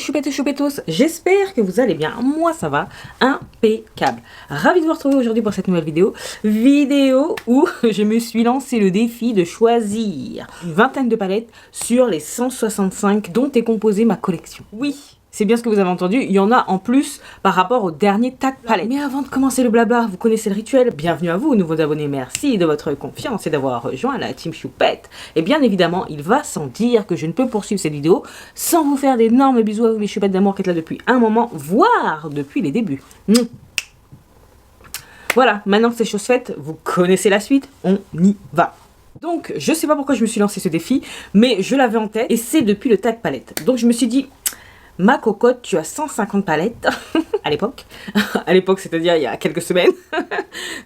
choupettes et choupettos, j'espère que vous allez bien, moi ça va, impeccable. Ravi de vous retrouver aujourd'hui pour cette nouvelle vidéo où je me suis lancé le défi de choisir une vingtaine de palettes sur les 165 dont est composée ma collection. Oui, c'est bien ce que vous avez entendu, il y en a en plus par rapport au dernier tag palette. Mais avant de commencer le blabla, vous connaissez le rituel. Bienvenue à vous, nouveaux abonnés, merci de votre confiance et d'avoir rejoint la team Choupette. Et bien évidemment, il va sans dire que je ne peux poursuivre cette vidéo sans vous faire d'énormes bisous à vous, mes choupettes d'amour qui êtes là depuis un moment, voire depuis les débuts. Voilà, maintenant que c'est chose faite, vous connaissez la suite, on y va. Donc, je sais pas pourquoi je me suis lancé ce défi, mais je l'avais en tête et c'est depuis le tag palette. Donc je me suis dit... Ma cocotte, tu as 150 palettes, à l'époque, c'est-à-dire il y a quelques semaines,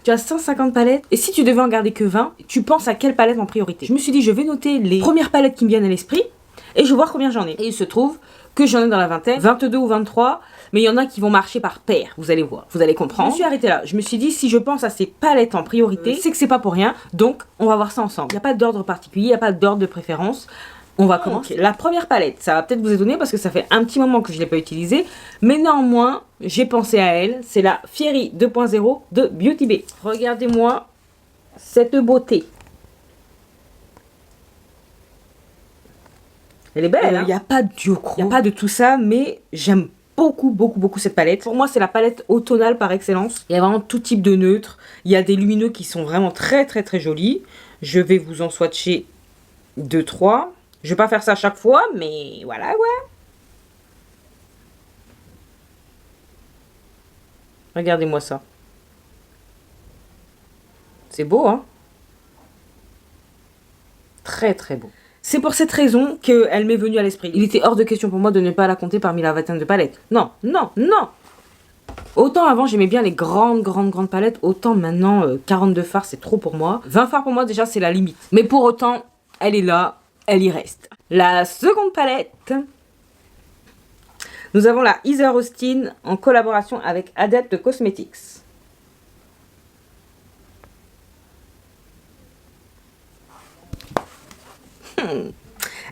tu as 150 palettes, et si tu devais en garder que 20, tu penses à quelle palette en priorité? Je me suis dit, je vais noter les premières palettes qui me viennent à l'esprit, et je vais voir combien j'en ai. Et il se trouve que j'en ai dans la vingtaine, 22 ou 23, mais il y en a qui vont marcher par paire, vous allez voir, vous allez comprendre. Je me suis arrêtée là, je me suis dit, si je pense à ces palettes en priorité, c'est que c'est pas pour rien, donc on va voir ça ensemble. Il n'y a pas d'ordre particulier, il n'y a pas d'ordre de préférence. On va commencer. La première palette, ça va peut-être vous étonner parce que ça fait un petit moment que je ne l'ai pas utilisée. Mais néanmoins, j'ai pensé à elle. C'est la Fairy 2.0 de Beauty Bay. Regardez-moi cette beauté. Elle est belle. Il n'y a pas de diocro, il n'y a pas de tout ça, mais j'aime beaucoup cette palette. Pour moi, c'est la palette automnale par excellence. Il y a vraiment tout type de neutres. Il y a des lumineux qui sont vraiment très jolis. Je vais vous en swatcher 2-3. Je vais pas faire ça à chaque fois, mais voilà, ouais. Regardez-moi ça. C'est beau, hein? Très beau. C'est pour cette raison qu'elle m'est venue à l'esprit. Il était hors de question pour moi de ne pas la compter parmi la vingtaine de palettes. Non. Autant avant, j'aimais bien les grandes palettes, autant maintenant, 42 fards, c'est trop pour moi. 20 fards pour moi, déjà, c'est la limite. Mais pour autant, elle est là. Elle y reste. La seconde palette, nous avons la Heather Austin en collaboration avec Adept Cosmetics.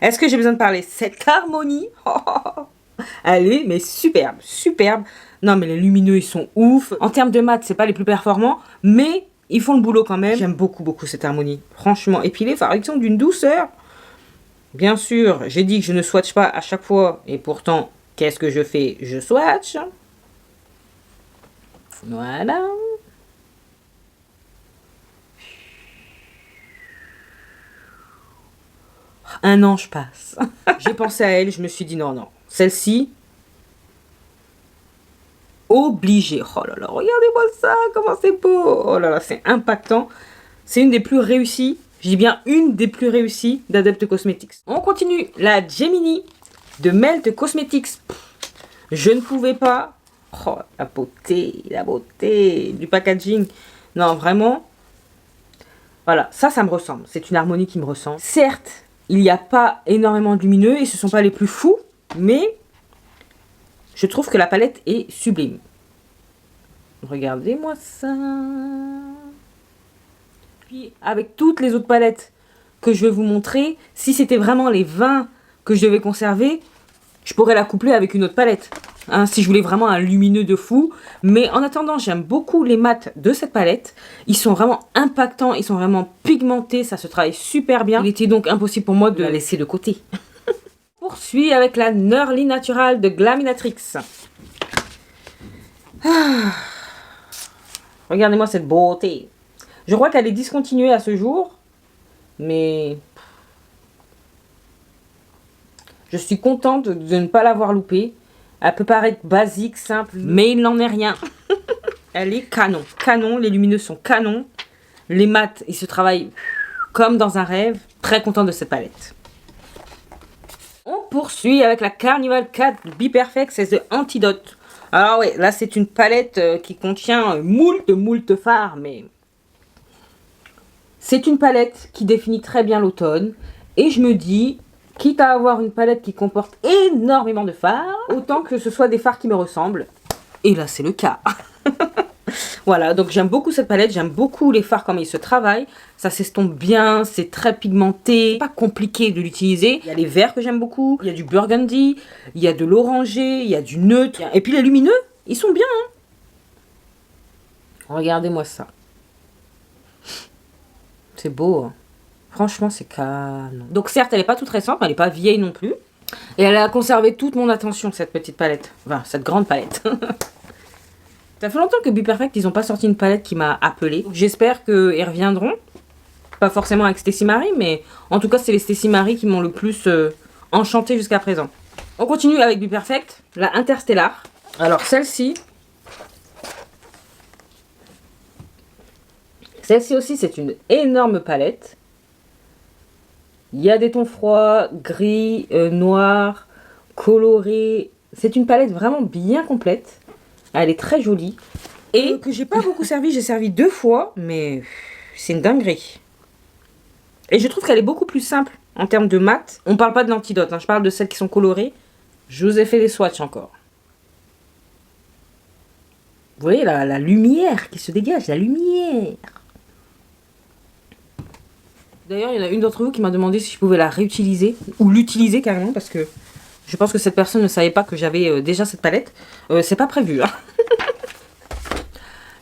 Est-ce que j'ai besoin de parler? Cette harmonie, elle est mais superbe. Non mais les lumineux ils sont ouf. En termes de mat, c'est pas les plus performants, mais ils font le boulot quand même. J'aime beaucoup cette harmonie, franchement. Et puis les fards, ils sont d'une douceur. Bien sûr, j'ai dit que je ne swatch pas à chaque fois. Et pourtant, qu'est-ce que je fais? Je swatch. Voilà. Un an je passe. J'ai pensé à elle, je me suis dit non. Celle-ci, obligée. Oh là là, regardez-moi ça, comment c'est beau. Oh là là, c'est impactant. C'est une des plus réussies. Je dis bien une des plus réussies d'Adept Cosmetics. On continue. La Gemini de Melt Cosmetics. Je ne pouvais pas. Oh, la beauté du packaging. Non, vraiment. Voilà, ça me ressemble. C'est une harmonie qui me ressemble. Certes, il n'y a pas énormément de lumineux et ce ne sont pas les plus fous. Mais je trouve que la palette est sublime. Regardez-moi ça. Puis avec toutes les autres palettes que je vais vous montrer, si c'était vraiment les 20 que je devais conserver, je pourrais la coupler avec une autre palette. Hein, si je voulais vraiment un lumineux de fou. Mais en attendant, j'aime beaucoup les mats de cette palette. Ils sont vraiment impactants, ils sont vraiment pigmentés, ça se travaille super bien. Il était donc impossible pour moi de la laisser de côté. Poursuis avec la Nerly Natural de Glaminatrix. Regardez-moi cette beauté. Je crois qu'elle est discontinuée à ce jour, mais je suis contente de ne pas l'avoir loupée. Elle peut paraître basique, simple, mais il n'en est rien. Elle est canon, les lumineux sont canons. Les mats, ils se travaillent comme dans un rêve. Très contente de cette palette. On poursuit avec la Carnival 4 Be Perfect, c'est de Antidote. Alors ouais, là c'est une palette qui contient moult fards, mais... C'est une palette qui définit très bien l'automne. Et je me dis, quitte à avoir une palette qui comporte énormément de fards, autant que ce soit des fards qui me ressemblent. Et là, c'est le cas. Voilà, donc j'aime beaucoup cette palette, j'aime beaucoup les fards comme ils se travaillent. Ça s'estompe bien, c'est très pigmenté, c'est pas compliqué de l'utiliser. Il y a les verts que j'aime beaucoup, il y a du burgundy, il y a de l'orangé, il y a du neutre. Et puis les lumineux, ils sont bien. Hein. Regardez-moi ça. C'est beau. Hein. Franchement, c'est calme. Donc certes, elle n'est pas toute récente, mais elle n'est pas vieille non plus. Et elle a conservé toute mon attention, cette petite palette. Enfin, cette grande palette. Ça fait longtemps que Be Perfect, ils n'ont pas sorti une palette qui m'a appelée. J'espère qu'ils reviendront. Pas forcément avec Stacey Marie, mais en tout cas, c'est les Stacey Marie qui m'ont le plus enchanté jusqu'à présent. On continue avec Be Perfect, la Interstellar. Alors celle-ci... Celle-ci aussi, c'est une énorme palette. Il y a des tons froids, gris, noir, coloré. C'est une palette vraiment bien complète. Elle est très jolie. Et que j'ai pas beaucoup servi. J'ai servi 2 fois, mais c'est une dinguerie. Et je trouve qu'elle est beaucoup plus simple en termes de mat. On parle pas de l'antidote, hein, je parle de celles qui sont colorées. Je vous ai fait des swatchs encore. Vous voyez la lumière qui se dégage, la lumière. D'ailleurs, il y en a une d'entre vous qui m'a demandé si je pouvais la réutiliser, ou l'utiliser carrément, parce que je pense que cette personne ne savait pas que j'avais déjà cette palette. C'est pas prévu. Hein.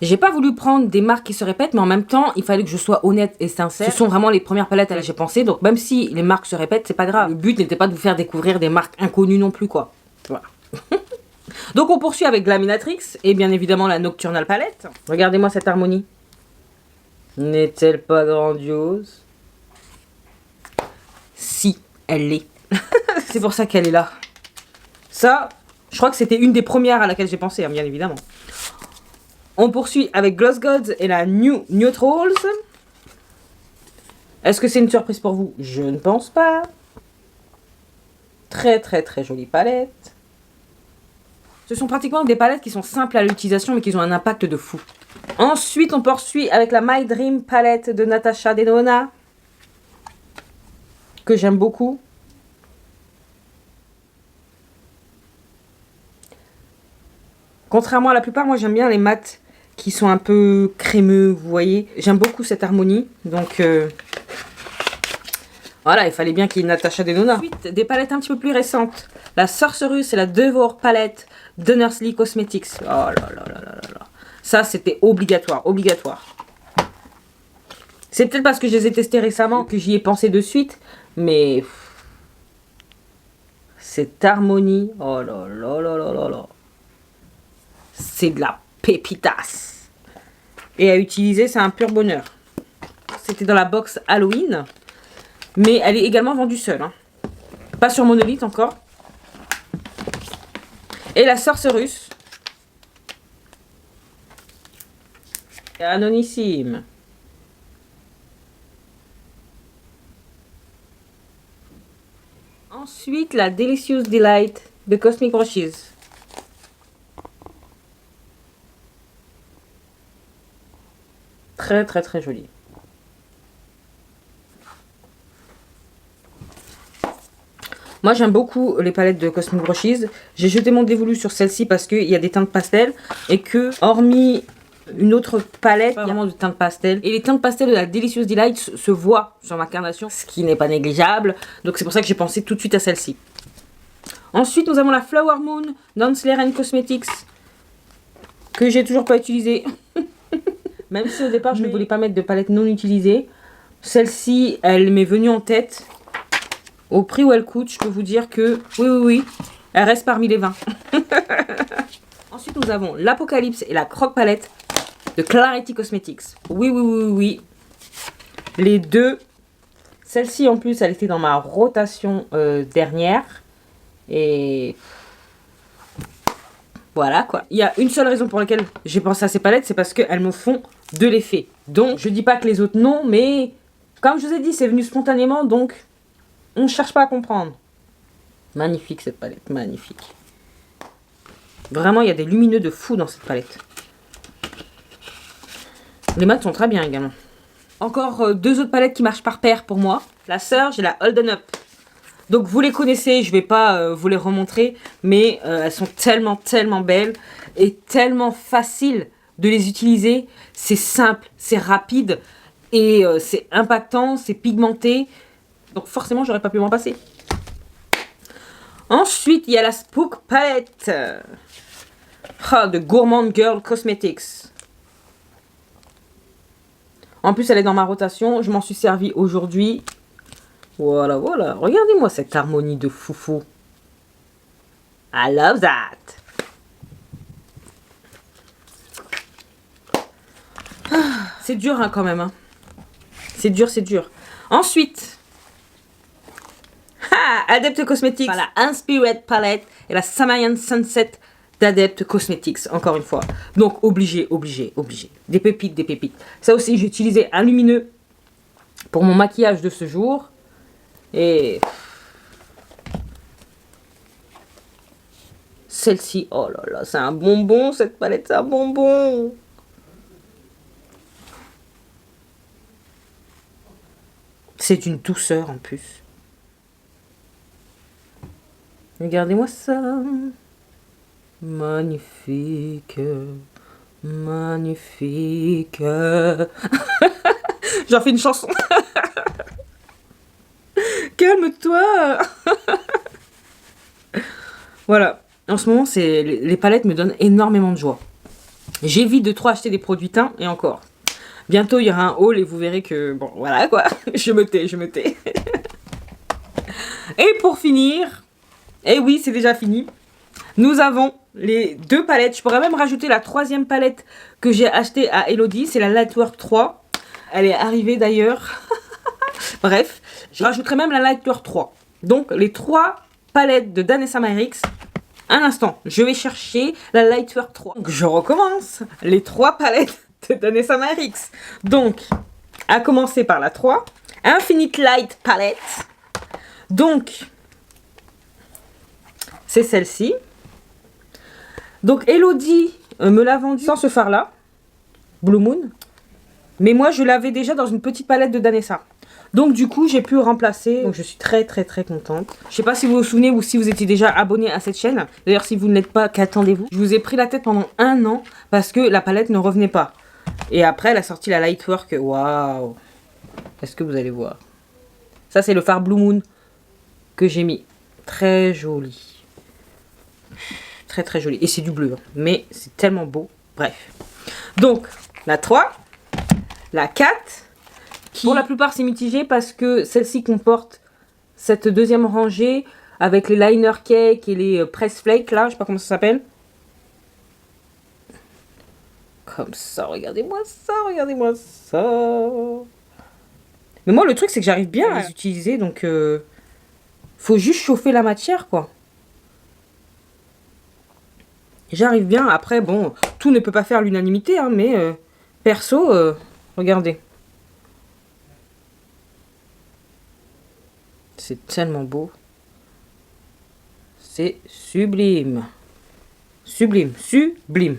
J'ai pas voulu prendre des marques qui se répètent, mais en même temps, il fallait que je sois honnête et sincère. Ce sont vraiment les premières palettes à laquelle j'ai pensé, donc même si les marques se répètent, c'est pas grave. Le but n'était pas de vous faire découvrir des marques inconnues non plus, quoi. Voilà. Donc on poursuit avec Glaminatrix, et bien évidemment la Nocturnal Palette. Regardez-moi cette harmonie. N'est-elle pas grandiose? Si, elle l'est. C'est pour ça qu'elle est là. Ça, je crois que c'était une des premières à laquelle j'ai pensé, hein, bien évidemment. On poursuit avec Gloss Gods et la New Neutrals. Est-ce que c'est une surprise pour vous? Je ne pense pas. Très très très jolie palette. Ce sont pratiquement des palettes qui sont simples à l'utilisation mais qui ont un impact de fou. Ensuite, on poursuit avec la My Dream palette de Natasha Denona. Que j'aime beaucoup. Contrairement à la plupart, moi j'aime bien les mats qui sont un peu crémeux, vous voyez. J'aime beaucoup cette harmonie, donc voilà, il fallait bien qu'il y ait une Natasha Denona. Ensuite, des palettes un petit peu plus récentes. La Sorceress et la Devour palette de Nursley Cosmetics. Oh là là là là là. Ça, c'était obligatoire, obligatoire. C'est peut-être parce que je les ai testés récemment que j'y ai pensé de suite, mais cette harmonie, oh là là là là là là. C'est de la pépitas. Et à utiliser, c'est un pur bonheur. C'était dans la box Halloween. Mais elle est également vendue seule. Hein. Pas sur Monolith encore. Et la Sorceress. Anonissime. Ensuite, la Delicious Delight de Cosmic Brushes. Très très très jolie. Moi j'aime beaucoup les palettes de Cosmic Brushes. J'ai jeté mon dévolu sur celle-ci parce qu'il y a des teintes pastel. Et que hormis une autre palette, pas vraiment de teintes pastel. Et les teintes pastel de la Delicious Delight se voient sur ma carnation. Ce qui n'est pas négligeable. Donc c'est pour ça que j'ai pensé tout de suite à celle-ci. Ensuite nous avons la Flower Moon d'Hansleigh Cosmetics. Que j'ai toujours pas utilisée. Même si au départ je ne voulais pas mettre de palette non utilisée. Celle-ci elle m'est venue en tête. Au prix où elle coûte, je peux vous dire que oui, elle reste parmi les 20. Ensuite, nous avons l'Apocalypse et la Croc Palette de Clarity Cosmetics. Oui. Les deux. Celle-ci, en plus, elle était dans ma rotation dernière. Et voilà, quoi. Il y a une seule raison pour laquelle j'ai pensé à ces palettes, c'est parce qu'elles me font de l'effet. Donc, je dis pas que les autres non, mais comme je vous ai dit, c'est venu spontanément, donc on ne cherche pas à comprendre. Magnifique cette palette, magnifique. Vraiment, il y a des lumineux de fou dans cette palette. Les mats sont très bien également. Encore 2 autres palettes qui marchent par paire pour moi. La Surge et la Holden Up. Donc vous les connaissez, je ne vais pas vous les remontrer. Mais elles sont tellement belles et tellement faciles de les utiliser. C'est simple, c'est rapide et c'est impactant, c'est pigmenté. Donc forcément, j'aurais pas pu m'en passer. Ensuite, il y a la Spook Palette de Gourmand Girl Cosmetics. En plus, elle est dans ma rotation. Je m'en suis servi aujourd'hui. Voilà, voilà. Regardez-moi cette harmonie de foufou. I love that. C'est dur hein, quand même. Hein. C'est dur, c'est dur. Ensuite, Adept Cosmetics. La Inspired Palette et la Sumerian Sunset d'Adept Cosmetics, encore une fois. Donc, obligé, obligé, obligé. Des pépites, des pépites. Ça aussi, j'ai utilisé un lumineux pour mon maquillage de ce jour. Et celle-ci, oh là là, c'est un bonbon, cette palette, c'est un bonbon. C'est d'une douceur en plus. Regardez-moi ça. Magnifique. Magnifique. J'en fais une chanson. Calme-toi. Voilà. En ce moment, les palettes me donnent énormément de joie. J'évite de trop acheter des produits teints et encore. Bientôt, il y aura un haul et vous verrez que... Bon, voilà quoi. Je me tais, je me tais. Et pour finir... Et oui, c'est déjà fini. Nous avons les deux palettes. Je pourrais même rajouter la troisième palette que j'ai achetée à Elodie. C'est la Lightwork 3. Elle est arrivée d'ailleurs. Bref, je rajouterai même la Lightwork 3. Donc, les trois palettes de Danessa Myrix. Un instant, je vais chercher la Lightwork 3. Donc, je recommence. Les trois palettes de Danessa Myrix. Donc, à commencer par la 3. Infinite Light Palette. Donc, c'est celle-ci. Donc, Elodie me l'a vendue sans ce fard-là. Blue Moon. Mais moi, je l'avais déjà dans une petite palette de Danessa. Donc, du coup, j'ai pu remplacer. Donc, je suis très, très, très contente. Je sais pas si vous vous souvenez ou si vous étiez déjà abonné à cette chaîne. D'ailleurs, si vous ne l'êtes pas, qu'attendez-vous? Je vous ai pris la tête pendant 1 an parce que la palette ne revenait pas. Et après, elle a sorti la Lightwork. Waouh! Est-ce que vous allez voir? Ça, c'est le fard Blue Moon que j'ai mis. Très joli. Très, très joli. Et c'est du bleu. Hein. Mais c'est tellement beau. Bref. Donc, la 3. La 4. Qui, pour la plupart, c'est mitigé parce que celle-ci comporte cette deuxième rangée avec les liner cake et les press flakes, là. Je sais pas comment ça s'appelle. Comme ça. Regardez-moi ça. Regardez-moi ça. Mais moi, le truc, c'est que j'arrive bien à les utiliser. Donc, faut juste chauffer la matière, quoi. J'arrive bien. Après, bon, tout ne peut pas faire l'unanimité, hein, mais perso, regardez. C'est tellement beau. C'est sublime. Sublime, sublime.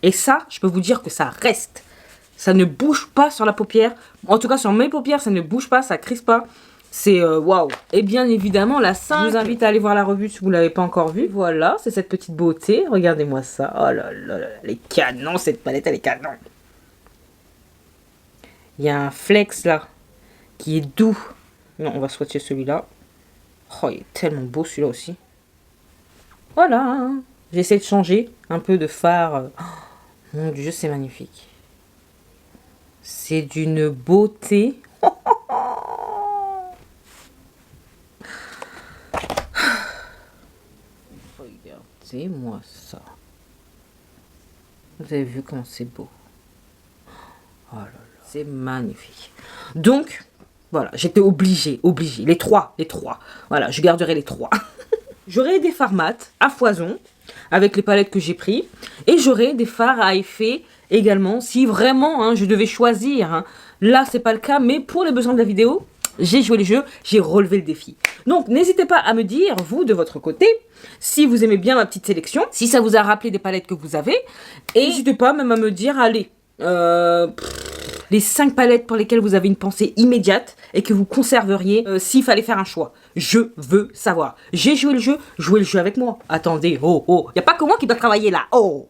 Et ça, je peux vous dire que ça reste. Ça ne bouge pas sur la paupière. En tout cas, sur mes paupières, ça ne bouge pas, ça crispe pas. C'est waouh. Et bien évidemment, la 5. Je vous invite à aller voir la revue si vous ne l'avez pas encore vue. Voilà, c'est cette petite beauté. Regardez-moi ça. Oh là là là, elle est canon, cette palette, elle est canon. Il y a un flex là, qui est doux. Non, on va swatcher celui-là. Oh, il est tellement beau celui-là aussi. Voilà. J'essaie de changer un peu de fard. Oh, mon Dieu, c'est magnifique. C'est d'une beauté. Regardez-moi ça. Vous avez vu comment c'est beau. Oh là là, c'est magnifique. Donc, voilà, j'étais obligée. Les trois. Voilà, je garderai les 3. J'aurai des fards mat à foison avec les palettes que j'ai pris. Et j'aurai des fards à effet également si vraiment hein, je devais choisir. Hein. Là, c'est pas le cas, mais pour les besoins de la vidéo, j'ai joué le jeu, j'ai relevé le défi. Donc, n'hésitez pas à me dire, vous, de votre côté, si vous aimez bien ma petite sélection, si ça vous a rappelé des palettes que vous avez. Et n'hésitez pas même à me dire, allez, les 5 palettes pour lesquelles vous avez une pensée immédiate et que vous conserveriez s'il fallait faire un choix. Je veux savoir. J'ai joué le jeu, jouez le jeu avec moi. Attendez, oh, oh. Y a pas que moi qui dois travailler là, oh.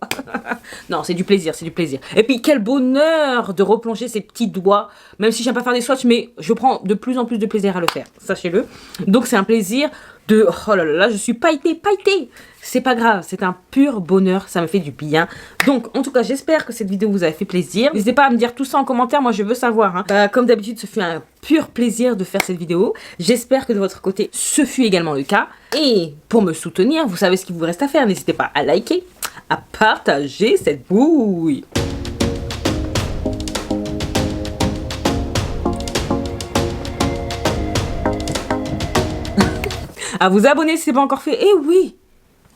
Non, c'est du plaisir, c'est du plaisir. Et puis, quel bonheur de replonger ces petits doigts. Même si j'aime pas faire des swatchs, mais je prends de plus en plus de plaisir à le faire. Sachez-le. Donc, c'est un plaisir de... Oh là là, je suis pailletée. C'est pas grave, c'est un pur bonheur, ça me fait du bien. Donc, en tout cas, j'espère que cette vidéo vous a fait plaisir. N'hésitez pas à me dire tout ça en commentaire, moi je veux savoir. Hein. Comme d'habitude, ce fut un pur plaisir de faire cette vidéo. J'espère que de votre côté, ce fut également le cas. Et pour me soutenir, vous savez ce qu'il vous reste à faire. N'hésitez pas à liker, à partager cette bouille. À vous abonner si ce n'est pas encore fait. Et oui,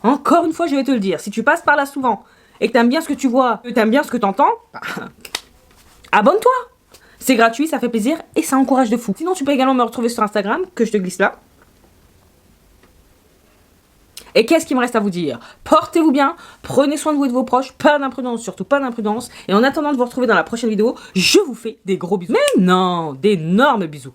encore une fois, je vais te le dire. Si tu passes par là souvent et que tu aimes bien ce que tu vois, que tu aimes bien ce que tu entends, abonne-toi. C'est gratuit, ça fait plaisir et ça encourage de fou. Sinon, tu peux également me retrouver sur Instagram, que je te glisse là. Et qu'est-ce qu'il me reste à vous dire? Portez-vous bien, prenez soin de vous et de vos proches, pas d'imprudence, surtout pas d'imprudence. Et en attendant de vous retrouver dans la prochaine vidéo, je vous fais des gros bisous. Mais non, d'énormes bisous.